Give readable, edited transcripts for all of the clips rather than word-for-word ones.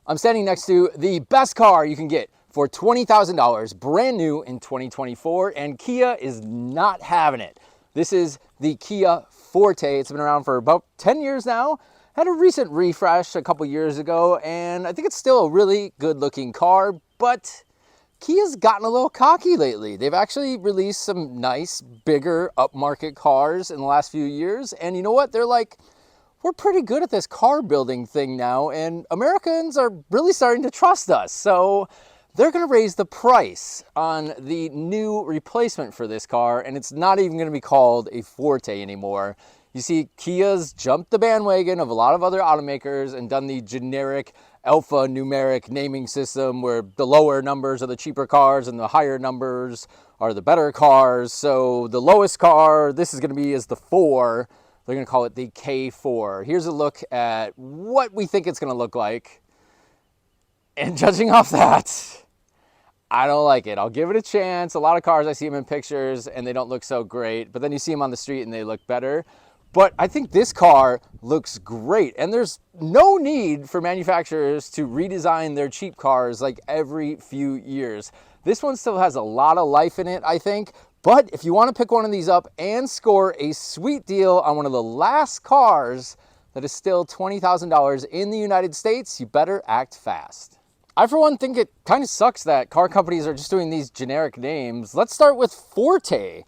I'm standing next to the best car you can get for $20,000, brand new in 2024, and Kia is not having it. This is the Kia Forte. It's been around for about 10 years now. Had a recent refresh a couple years ago, and I think it's still a really good looking car, but Kia's gotten a little cocky lately. They've actually released some nice, bigger, upmarket cars in the last few years, and you know what? They're like, we're pretty good at this car building thing now, and Americans are really starting to trust us. So they're gonna raise the price on the new replacement for this car, and it's not even gonna be called a Forte anymore. You see, Kia's jumped the bandwagon of a lot of other automakers and done the generic alphanumeric naming system where the lower numbers are the cheaper cars and the higher numbers are the better cars. So the lowest car, this is gonna be is the 4. They're gonna call it the K4. Here's a look at what we think it's gonna look like. And judging off that, I don't like it. I'll give it a chance. A lot of cars, I see them in pictures and they don't look so great, but then you see them on the street and they look better. But I think this car looks great, and there's no need for manufacturers to redesign their cheap cars like every few years. This one still has a lot of life in it, I think. But if you want to pick one of these up and score a sweet deal on one of the last cars that is still $20,000 in the United States, you better act fast. I, for one, think it kind of sucks that car companies are just doing these generic names. Let's start with Forte.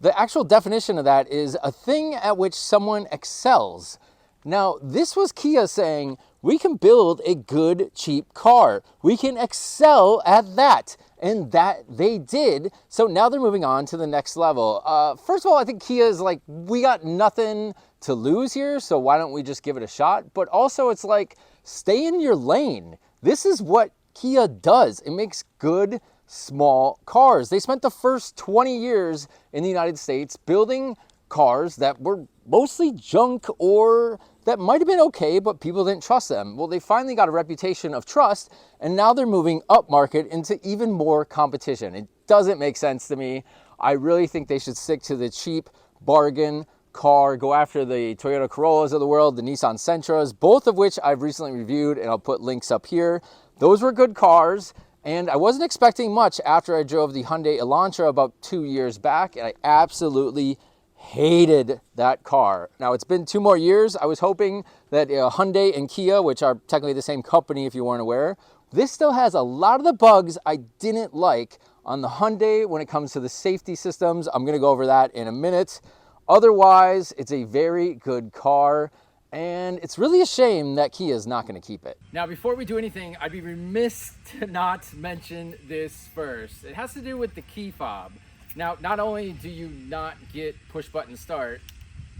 The actual definition of that is a thing at which someone excels. Now, this was Kia saying, we can build a good, cheap car. We can excel at that. And that they did. So now they're moving on to the next level. First of all, I think Kia is like, we got nothing to lose here, so why don't we just give it a shot? But also it's like, stay in your lane. This is what Kia does. It makes good, small cars. They spent the first 20 years in the United States building cars that were mostly junk or that might have been okay, but people didn't trust them. Well, they finally got a reputation of trust, and now they're moving up market into even more competition. It doesn't make sense to me. I really think they should stick to the cheap bargain car, go after the Toyota Corollas of the world, the Nissan Sentras, both of which I've recently reviewed, and I'll put links up here. Those were good cars. And I wasn't expecting much after I drove the Hyundai Elantra about 2 years back, and I absolutely hated that car. Now, it's been 2 more years. I was hoping that Hyundai and Kia, which are technically the same company if you weren't aware, this still has a lot of the bugs I didn't like on the Hyundai when it comes to the safety systems. I'm gonna go over that in a minute. Otherwise, it's a very good car. And it's really a shame that Kia is not going to keep it. Now, before we do anything, I'd be remiss to not mention this first. It has to do with the key fob. Now, not only do you not get push button start,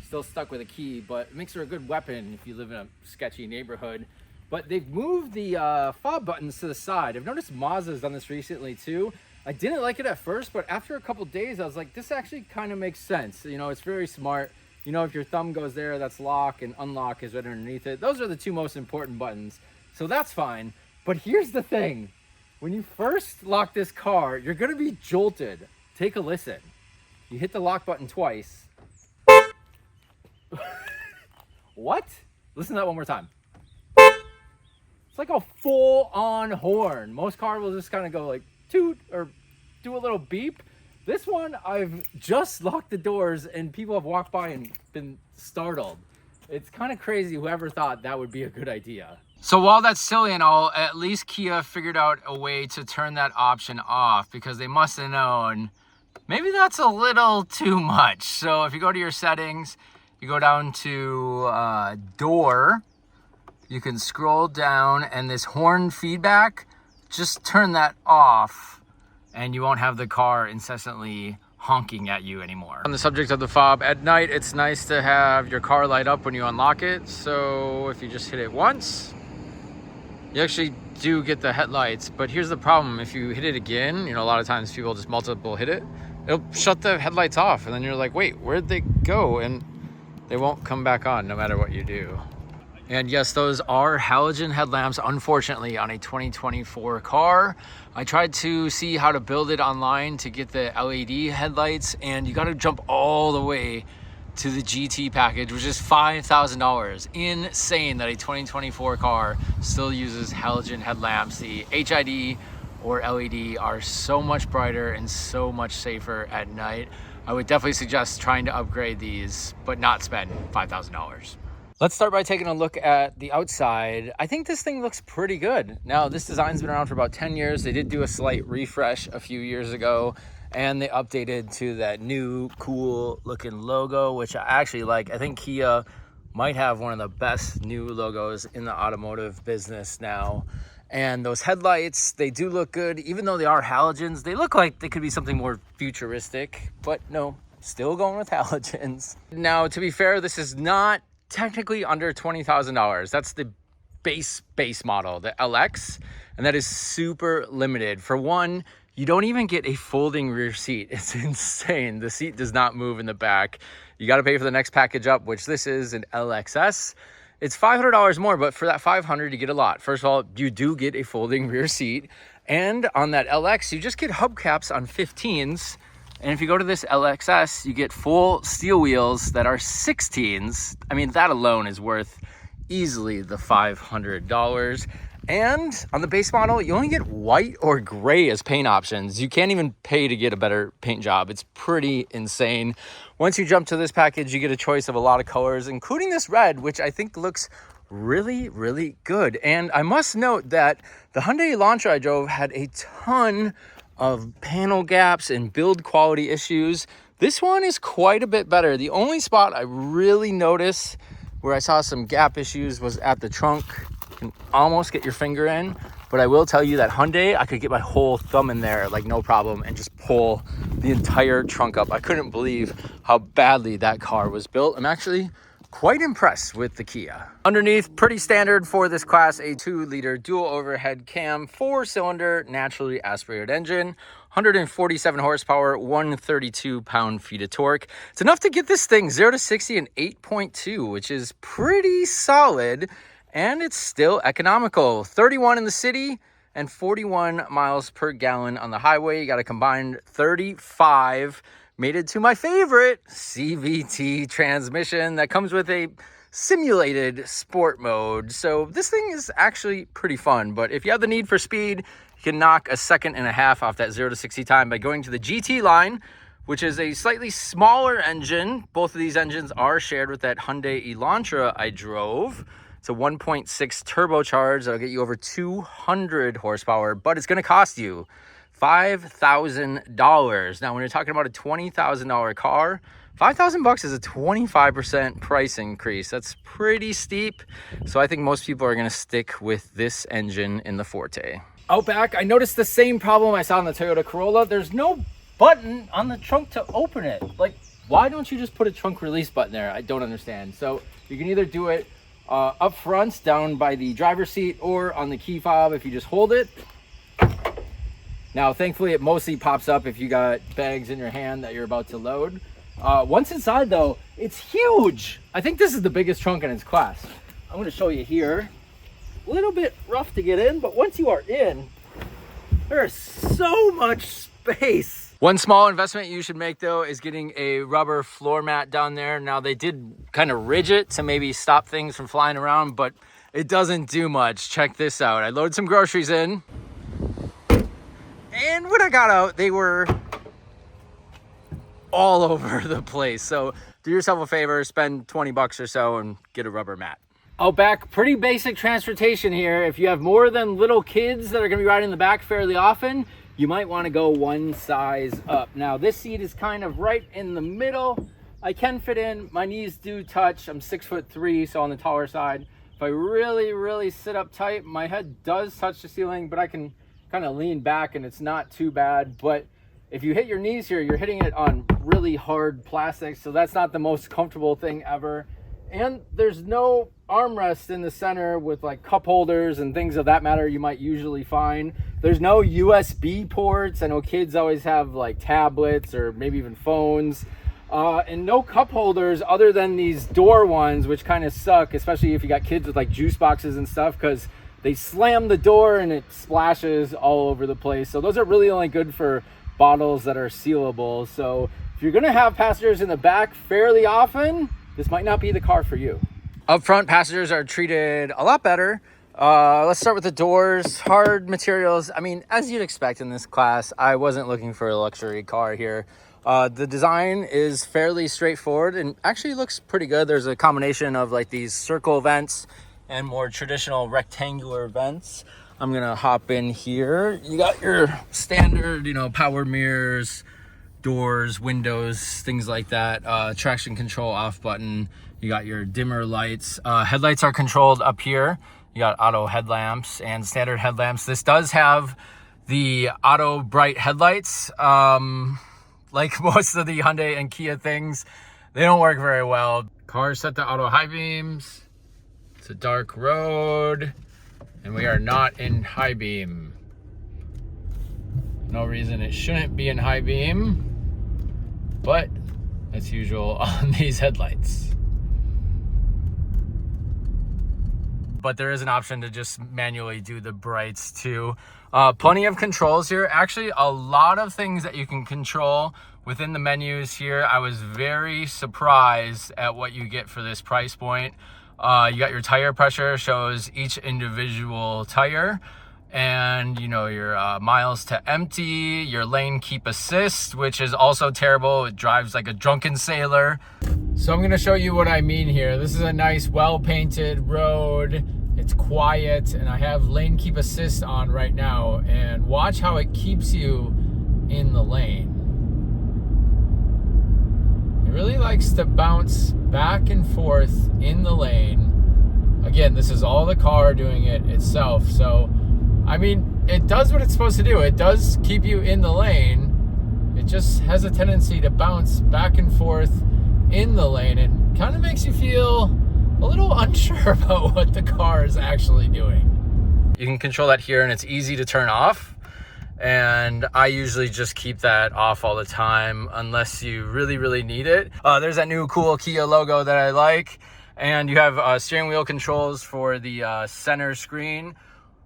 still stuck with a key, but it makes her a good weapon if you live in a sketchy neighborhood. But they've moved the fob buttons to the side. I've noticed Mazda's done this recently too. I didn't like it at first, but after a couple days, I was like, this actually kind of makes sense. You know, it's very smart. You know, if your thumb goes there, that's lock, and unlock is right underneath it. Those are the 2 most important buttons. So that's fine. But here's the thing. When you first lock this car, you're going to be jolted. Take a listen. You hit the lock button twice. What? Listen to that one more time. It's like a full-on horn. Most cars will just kind of go like toot or do a little beep. This one, I've just locked the doors and people have walked by and been startled. It's kind of crazy whoever thought that would be a good idea. So while that's silly and all, at least Kia figured out a way to turn that option off, because they must have known maybe that's a little too much. So if you go to your settings, you go down to door, you can scroll down, and this horn feedback, just turn that off. And you won't have the car incessantly honking at you anymore. On the subject of the fob, at night, it's nice to have your car light up when you unlock it. So if you just hit it once, you actually do get the headlights. But here's the problem. If you hit it again, you know, a lot of times people just multiple hit it, it'll shut the headlights off. And then you're like, wait, where'd they go? And they won't come back on no matter what you do. And yes, those are halogen headlamps, unfortunately, on a 2024 car. I tried to see how to build it online to get the LED headlights, and you got to jump all the way to the GT package, which is $5,000. Insane that a 2024 car still uses halogen headlamps. The HID or LED are so much brighter and so much safer at night. I would definitely suggest trying to upgrade these, but not spend $5,000. Let's start by taking a look at the outside. I think this thing looks pretty good. Now, this design's been around for about 10 years. They did do a slight refresh a few years ago, and they updated to that new cool looking logo, which I actually like. I think Kia might have one of the best new logos in the automotive business now. And those headlights, they do look good. Even though they are halogens, they look like they could be something more futuristic, but no, still going with halogens. Now, to be fair, this is not technically under $20,000. That's the base model, the LX, and that is super limited. For one, you don't even get a folding rear seat. It's insane. The seat does not move in the back. You got to pay for the next package up, which this is an LXS. It's $500 more, but for that $500, you get a lot. First of all, you do get a folding rear seat. And on that LX, you just get hubcaps on 15s. And if you go to this LXS, you get full steel wheels that are 16s. I mean, that alone is worth easily the $500. And on the base model, you only get white or gray as paint options. You can't even pay to get a better paint job. It's pretty insane. Once you jump to this package, you get a choice of a lot of colors, including this red, which I think looks really, really good. And I must note that the Hyundai Elantra I drove had a ton of panel gaps and build quality issues. This one is quite a bit better. The only spot I really noticed where I saw some gap issues was at the trunk. You can almost get your finger in, but I will tell you that Hyundai, I could get my whole thumb in there like no problem and just pull the entire trunk up. I couldn't believe how badly that car was built. I'm actually quite impressed with the Kia. Underneath, pretty standard for this class, a 2-liter dual overhead cam, 4-cylinder, naturally aspirated engine, 147 horsepower, 132 pound-feet of torque. It's enough to get this thing 0 to 60 in 8.2, which is pretty solid, and it's still economical. 31 in the city and 41 miles per gallon on the highway. You got a combined 35. Made it to my favorite CVT transmission that comes with a simulated sport mode. So this thing is actually pretty fun, but if you have the need for speed, you can knock 1.5 seconds off that 0 to 60 time by going to the GT line, which is a slightly smaller engine. Both of these engines are shared with that Hyundai Elantra I drove. It's a 1.6 turbocharged that'll get you over 200 horsepower, but it's gonna cost you $5,000. Now, when you're talking about a $20,000 car, $5,000 is a 25% price increase. That's pretty steep. So I think most people are gonna stick with this engine in the Forte. Out back, I noticed the same problem I saw in the Toyota Corolla. There's no button on the trunk to open it. Like, why don't you just put a trunk release button there? I don't understand. So you can either do it up front down by the driver's seat or on the key fob if you just hold it. Now, thankfully, it mostly pops up if you got bags in your hand that you're about to load. Once inside, though, it's huge. I think this is the biggest trunk in its class. I'm going to show you here. A little bit rough to get in, but once you are in, there's so much space. One small investment you should make, though, is getting a rubber floor mat down there. Now, they did kind of ridge it to maybe stop things from flying around, but it doesn't do much. Check this out. I loaded some groceries in. And when I got out, they were all over the place. So do yourself a favor, spend 20 bucks or so and get a rubber mat. Out back, pretty basic transportation here. If you have more than little kids that are gonna be riding in the back fairly often, you might wanna go one size up. Now, this seat is kind of right in the middle. I can fit in, my knees do touch. I'm 6'3", so on the taller side. If I really, really sit up tight, my head does touch the ceiling, but I can kind of lean back and it's not too bad. But if you hit your knees here, you're hitting it on really hard plastic, so that's not the most comfortable thing ever. And there's no armrest in the center with like cup holders and things of that matter you might usually find. There's no USB ports. I know kids always have like tablets or maybe even phones. And no cup holders other than these door ones, which kind of suck, especially if you got kids with like juice boxes and stuff, because they slam the door and it splashes all over the place. So those are really only good for bottles that are sealable. So if you're gonna have passengers in the back fairly often, this might not be the car for you. Up front, passengers are treated a lot better. Let's start with the doors. Hard materials. I mean, as you'd expect in this class, I wasn't looking for a luxury car here. The design is fairly straightforward and actually looks pretty good. There's a combination of like these circle vents and more traditional rectangular vents. I'm gonna hop in here. You got your standard, power mirrors, doors, windows, things like that. Traction control off button. You got your dimmer lights. Headlights are controlled up here. You got auto headlamps and standard headlamps. This does have the auto bright headlights. Like most of the Hyundai and Kia things, they don't work very well. Car's set to auto high beams. It's a dark road and we are not in high beam. No reason it shouldn't be in high beam, but that's usual on these headlights. But there is an option to just manually do the brights too. Plenty of controls here. Actually, a lot of things that you can control within the menus here. I was very surprised at what you get for this price point. You got your tire pressure, shows each individual tire, and your miles to empty, your lane keep assist, which is also terrible. It drives like a drunken sailor. So I'm gonna show you what I mean here. This is a nice, well-painted road. It's quiet, and I have lane keep assist on right now, and watch how it keeps you in the lane. It really likes to bounce back and forth in the lane. Again, this is all the car doing it itself. So, I mean, it does what it's supposed to do. It does keep you in the lane. It just has a tendency to bounce back and forth in the lane and kind of makes you feel a little unsure about what the car is actually doing. You can control that here and it's easy to turn off. And I usually just keep that off all the time unless you really, really need it. There's that new cool Kia logo that I like. And you have steering wheel controls for the center screen,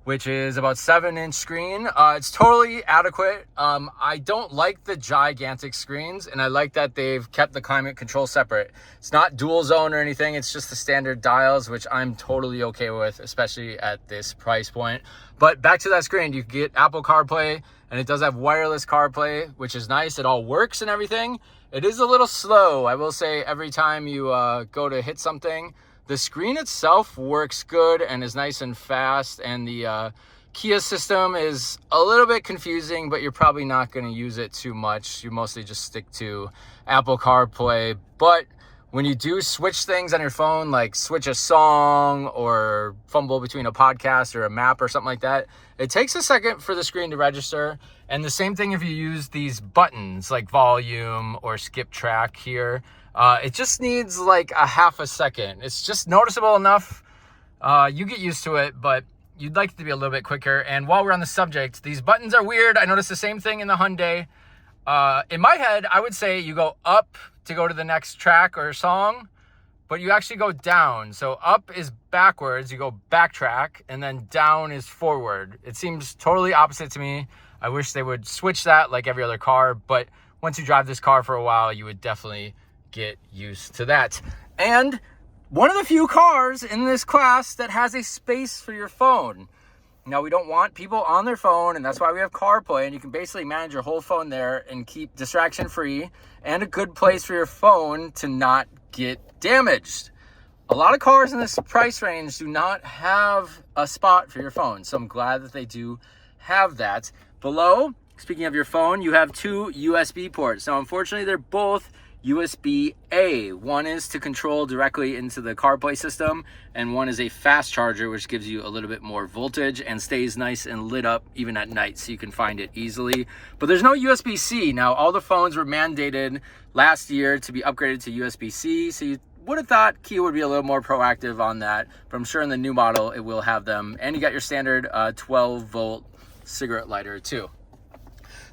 which is about 7-inch screen. It's totally adequate. I don't like the gigantic screens, and I like that they've kept the climate control separate. It's not dual zone or anything. It's just the standard dials, which I'm totally okay with, especially at this price point. But back to that screen, you get Apple CarPlay, and it does have wireless CarPlay, which is nice. It all works and everything. It is a little slow, I will say. Every time you go to hit something, the screen itself works good and is nice and fast, and the Kia system is a little bit confusing, but you're probably not going to use it too much. You mostly just stick to Apple CarPlay. But when you do switch things on your phone, like switch a song or fumble between a podcast or a map or something like that, it takes a second for the screen to register. And the same thing if you use these buttons like volume or skip track here. It just needs like a half a second. It's just noticeable enough. You get used to it, but you'd like it to be a little bit quicker. And while we're on the subject, these buttons are weird. I noticed the same thing in the Hyundai. In my head, I would say you go up to go to the next track or song, but you actually go down. So up is backwards, you go backtrack, and then down is forward. It seems totally opposite to me. I wish they would switch that like every other car, but once you drive this car for a while, you would definitely get used to that. And one of the few cars in this class that has a space for your phone. Now, we don't want people on their phone, and that's why we have CarPlay, and you can basically manage your whole phone there and keep distraction free, and a good place for your phone to not get damaged. A lot of cars in this price range do not have a spot for your phone, so I'm glad that they do have that. Below, speaking of your phone, you have two USB ports. Now, unfortunately, they're both USB-A. One is to control directly into the CarPlay system, and one is a fast charger, which gives you a little bit more voltage and stays nice and lit up even at night, so you can find it easily. But there's no USB-C. Now, all the phones were mandated last year to be upgraded to USB-C, so you would have thought Kia would be a little more proactive on that, but I'm sure in the new model it will have them. And you got your standard 12-volt cigarette lighter too.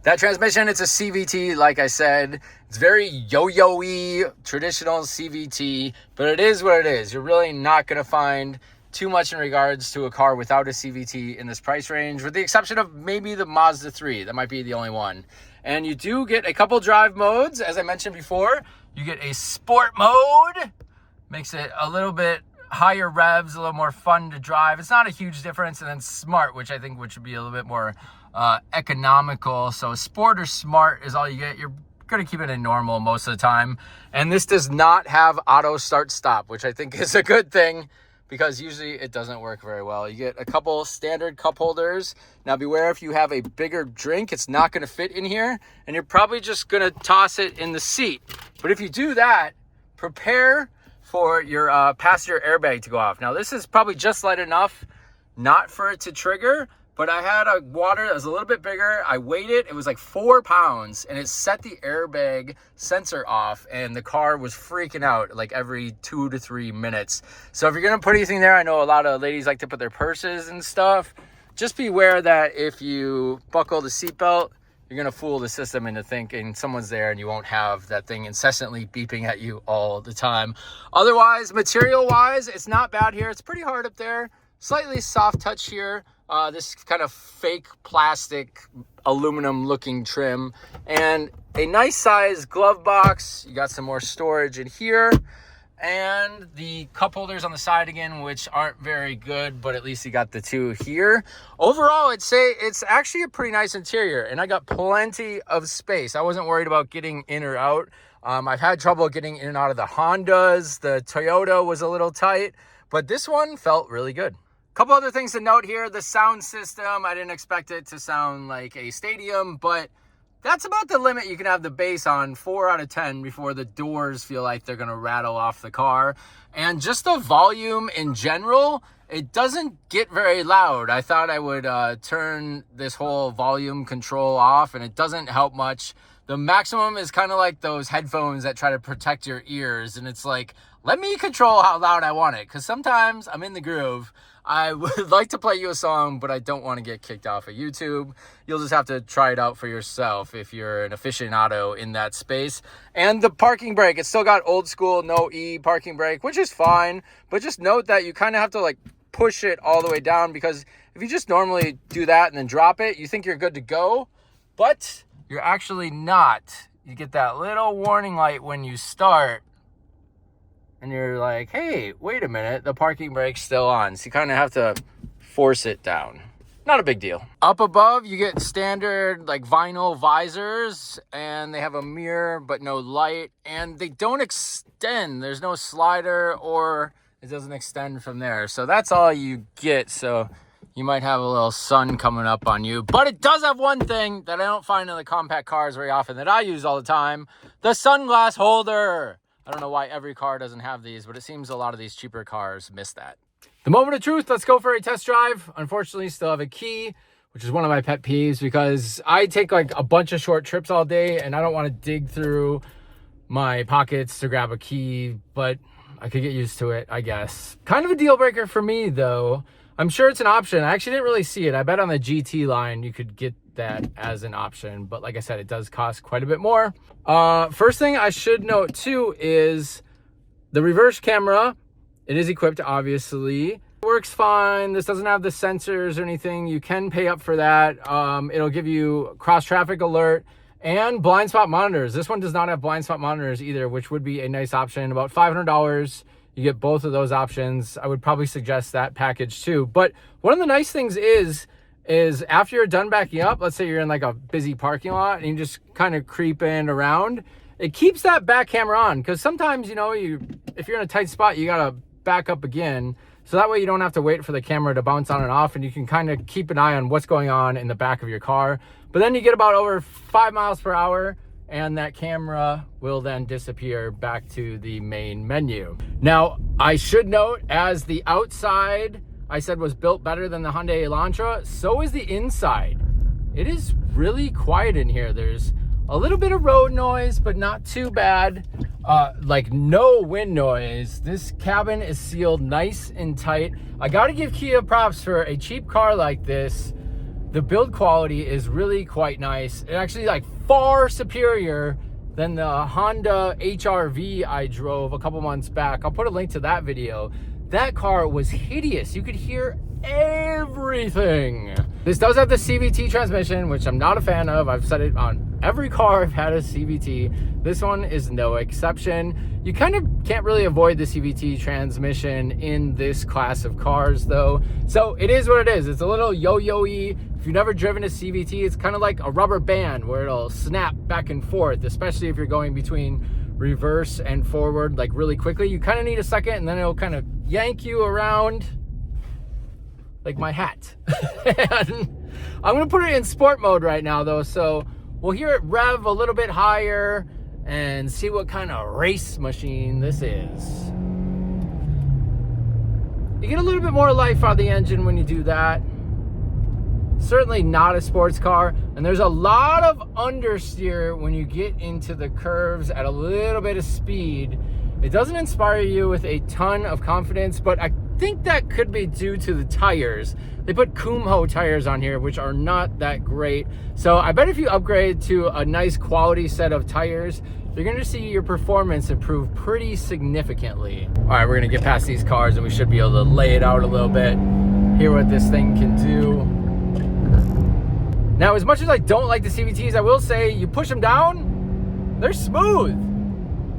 That transmission, it's a CVT, like I said. It's very yo-yo-y, traditional CVT, but it is what it is. You're really not going to find too much in regards to a car without a CVT in this price range, with the exception of maybe the Mazda 3. That might be the only one. And you do get a couple drive modes. As I mentioned before, you get a sport mode. Makes it a little bit higher revs, a little more fun to drive. It's not a huge difference. And then smart, which I think would be a little bit more economical. So sport or smart is all you get. You're going to keep it in normal most of the time. And this does not have auto start stop, which I think is a good thing, because usually it doesn't work very well. You get a couple standard cup holders. Now beware, if you have a bigger drink, it's not gonna fit in here, and you're probably just gonna toss it in the seat. But if you do that, prepare for your passenger airbag to go off. Now this is probably just light enough not for it to trigger, but I had a water that was a little bit bigger. I weighed it, it was like 4 pounds, and it set the airbag sensor off, and the car was freaking out like every 2 to 3 minutes. So if you're gonna put anything there, I know a lot of ladies like to put their purses and stuff. Just beware that if you buckle the seatbelt, you're gonna fool the system into thinking someone's there, and you won't have that thing incessantly beeping at you all the time. Otherwise, material-wise, it's not bad here. It's pretty hard up there. Slightly soft touch here. This kind of fake plastic aluminum looking trim, and a nice size glove box. You got some more storage in here, and the cup holders on the side again, which aren't very good, but at least you got the 2 here. Overall, I'd say it's actually a pretty nice interior, and I got plenty of space. I wasn't worried about getting in or out. I've had trouble getting in and out of the Hondas. The Toyota was a little tight, but this one felt really good. Couple other things to note here. The sound system, I didn't expect it to sound like a stadium, but that's about the limit you can have the bass on, 4 out of 10, before the doors feel like they're gonna rattle off the car. And just the volume in general, it doesn't get very loud. I thought I would turn this whole volume control off, and it doesn't help much. The maximum is kind of like those headphones that try to protect your ears, and it's like, let me control how loud I want it, because sometimes I'm in the groove. I would like to play you a song, but I don't want to get kicked off of YouTube. You'll just have to try it out for yourself if you're an aficionado in that space. And the parking brake, it's still got old school no E parking brake, which is fine, but just note that you kind of have to like push it all the way down, because if you just normally do that and then drop it, you think you're good to go, but you're actually not. You get that little warning light when you start, and you're like, hey, wait a minute, the parking brake's still on. So you kind of have to force it down. Not a big deal. Up above, you get standard like vinyl visors, and they have a mirror but no light, and they don't extend. There's no slider, or it doesn't extend from there. So that's all you get. So you might have a little sun coming up on you. But it does have one thing that I don't find in the compact cars very often, that I use all the time: the sunglass holder. I don't know why every car doesn't have these, but it seems a lot of these cheaper cars miss that. The moment of truth, let's go for a test drive. Unfortunately, still have a key, which is one of my pet peeves, because I take like a bunch of short trips all day, and I don't want to dig through my pockets to grab a key, but I could get used to it, I guess. Kind of a deal breaker for me, though. I'm sure it's an option. I actually didn't really see it. I bet on the GT line you could get that as an option, but like I said, it does cost quite a bit more. First thing I should note too is the reverse camera. It is equipped, obviously. It works fine. This doesn't have the sensors or anything. You can pay up for that. It'll give you cross traffic alert and blind spot monitors. This one does not have blind spot monitors either, which would be a nice option. About $500. You get both of those options. I would probably suggest that package too. But one of the nice things is after you're done backing up, let's say you're in like a busy parking lot and you just kind of creeping around, it keeps that back camera on, because sometimes, you know, if you're in a tight spot, you gotta back up again. So that way you don't have to wait for the camera to bounce on and off, and you can kind of keep an eye on what's going on in the back of your car. But then you get about over 5 miles per hour, and that camera will then disappear back to the main menu. Now, I should note, as the outside I said was built better than the Hyundai Elantra, so is the inside. It is really quiet in here. There's a little bit of road noise, but not too bad. Like no wind noise. This cabin is sealed nice and tight. I gotta give Kia props for a cheap car like this. The build quality is really quite nice. It actually like far superior than the Honda HR-V I drove a couple months back. I'll put a link to that video. that car was hideous. You could hear everything. This does have the CVT transmission, which I'm not a fan of. I've said it on every car I've had a CVT. This one is no exception. You kind of can't really avoid the CVT transmission in this class of cars though. So it is what it is. It's a little yo-yo-y. If you've never driven a CVT, it's kind of like a rubber band where it'll snap back and forth, especially if you're going between reverse and forward like really quickly. You kind of need a second, and then it'll kind of yank you around like my hat. And I'm gonna put it in sport mode right now though, so we'll hear it rev a little bit higher and see what kind of race machine this is. You get a little bit more life out of the engine when you do that. Certainly not a sports car, and there's a lot of understeer when you get into the curves at a little bit of speed. It doesn't inspire you with a ton of confidence, but I think that could be due to the tires. They put Kumho tires on here, which are not that great. So I bet if you upgrade to a nice quality set of tires, you're gonna see your performance improve pretty significantly. All right, we're gonna get past these cars and we should be able to lay it out a little bit, hear what this thing can do. Now, as much as I don't like the CVTs, I will say you push them down, they're smooth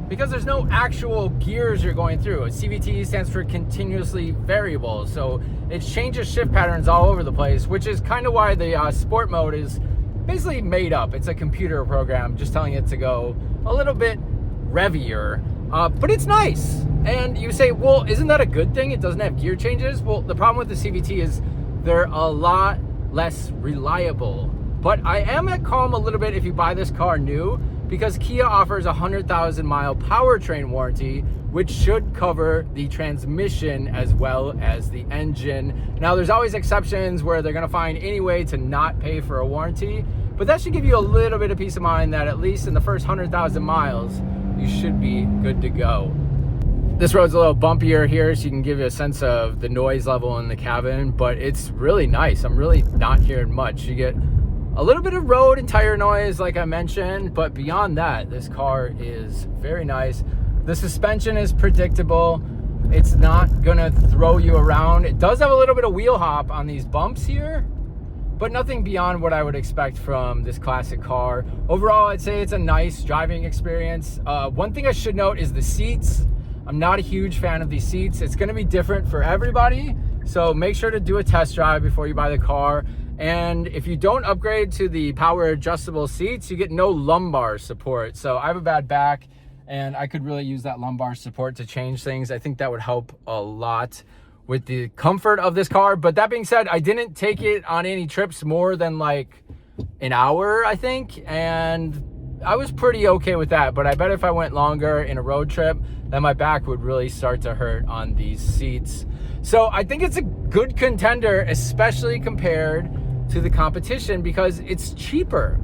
because there's no actual gears you're going through. A CVT stands for continuously variable, so it changes shift patterns all over the place, which is kind of why the sport mode is basically made up. It's a computer program just telling it to go a little bit revier, but it's nice. And you say, well, isn't that a good thing? It doesn't have gear changes? Well, the problem with the CVT is they're a lot less reliable. But I am at calm a little bit if you buy this car new, because Kia offers a 100,000 mile powertrain warranty, which should cover the transmission as well as the engine. Now, there's always exceptions where they're gonna find any way to not pay for a warranty, but that should give you a little bit of peace of mind that at least in the first 100,000 miles, you should be good to go. This road's a little bumpier here, so you can give you a sense of the noise level in the cabin, but it's really nice. I'm really not hearing much. You get a little bit of road and tire noise, like I mentioned, but beyond that, this car is very nice. The suspension is predictable. It's not gonna throw you around. It does have a little bit of wheel hop on these bumps here, but nothing beyond what I would expect from this classic car. Overall, I'd say it's a nice driving experience. One thing I should note is the seats. I'm not a huge fan of these seats. It's gonna be different for everybody, so make sure to do a test drive before you buy the car. And if you don't upgrade to the power adjustable seats, you get no lumbar support. So I have a bad back, and I could really use that lumbar support to change things. I think that would help a lot with the comfort of this car. But that being said, I didn't take it on any trips more than like an hour, I think, and I was pretty okay with that. But I bet if I went longer in a road trip, then my back would really start to hurt on these seats. So I think it's a good contender, especially compared to the competition, because it's cheaper.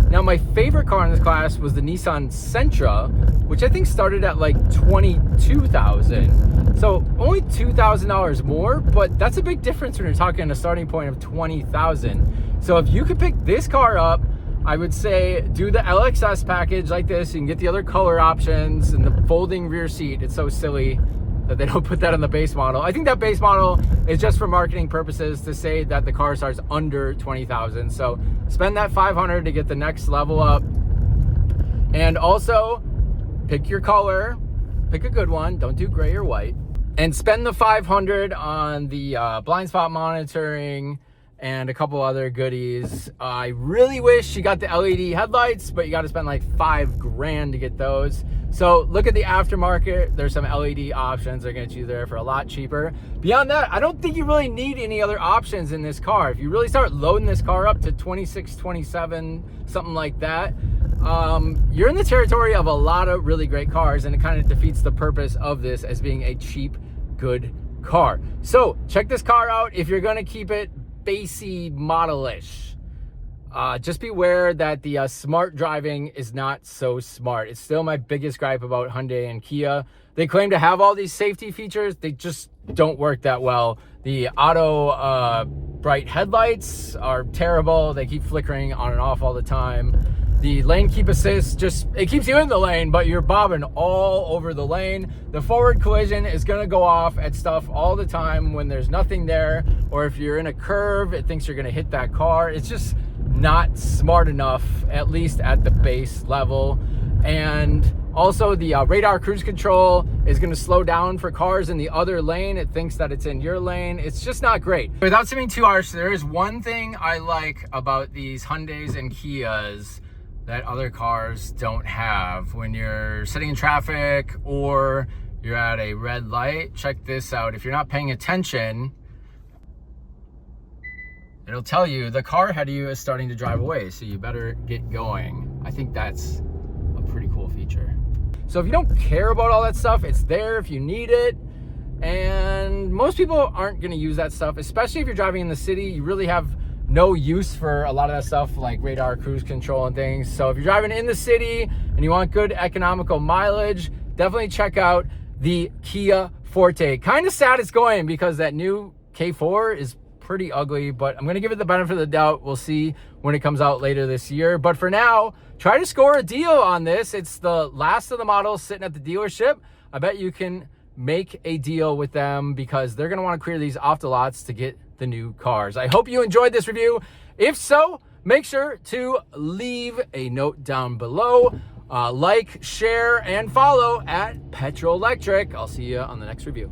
Now, my favorite car in this class was the Nissan Sentra, which I think started at like $22,000. So only $2,000 more, but that's a big difference when you're talking a starting point of $20,000. So if you could pick this car up, I would say do the LXS package like this. You can get the other color options and the folding rear seat. It's so silly that they don't put that on the base model. I think that base model is just for marketing purposes to say that the car starts under 20,000. So spend that 500 to get the next level up. And also pick your color, pick a good one. Don't do gray or white. And spend the 500 on the blind spot monitoring and a couple other goodies. I really wish you got the LED headlights, but you got to spend like $5 grand to get those. So look at the aftermarket. There's some LED options. They're gonna get you there for a lot cheaper. Beyond that, I don't think you really need any other options in this car. If you really start loading this car up to 26, 27, something like that, you're in the territory of a lot of really great cars, and it kind of defeats the purpose of this as being a cheap, good car. So check this car out if you're gonna keep it basy model-ish. Just beware that the smart driving is not so smart. It's still my biggest gripe about Hyundai and Kia. They claim to have all these safety features. They just don't work that well. The auto bright headlights are terrible. They keep flickering on and off all the time. The lane keep assist, it keeps you in the lane, but you're bobbing all over the lane. The forward collision is gonna go off at stuff all the time when there's nothing there, or if you're in a curve, it thinks you're gonna hit that car. It's just not smart enough, at least at the base level. And also the radar cruise control is gonna slow down for cars in the other lane. It thinks that it's in your lane. It's just not great. Without seeming too harsh, there is one thing I like about these Hyundais and Kias that other cars don't have. When you're sitting in traffic or you're at a red light, check this out. If you're not paying attention, it'll tell you the car ahead of you is starting to drive away, so you better get going. I think that's a pretty cool feature. So if you don't care about all that stuff, it's there if you need it. And most people aren't gonna use that stuff, especially if you're driving in the city. You really have no use for a lot of that stuff like radar cruise control and things. So if you're driving in the city and you want good economical mileage, definitely check out the Kia Forte. Kind of sad it's going because that new K4 is pretty ugly, but I'm gonna give it the benefit of the doubt. We'll see when it comes out later this year. But for now, try to score a deal on this. It's the last of the models sitting at the dealership. I bet you can make a deal with them because they're gonna wanna clear these off the lots to get the new cars. I hope you enjoyed this review. If so, make sure to leave a note down below. Like, share, and follow at Petrolectric. I'll see you on the next review.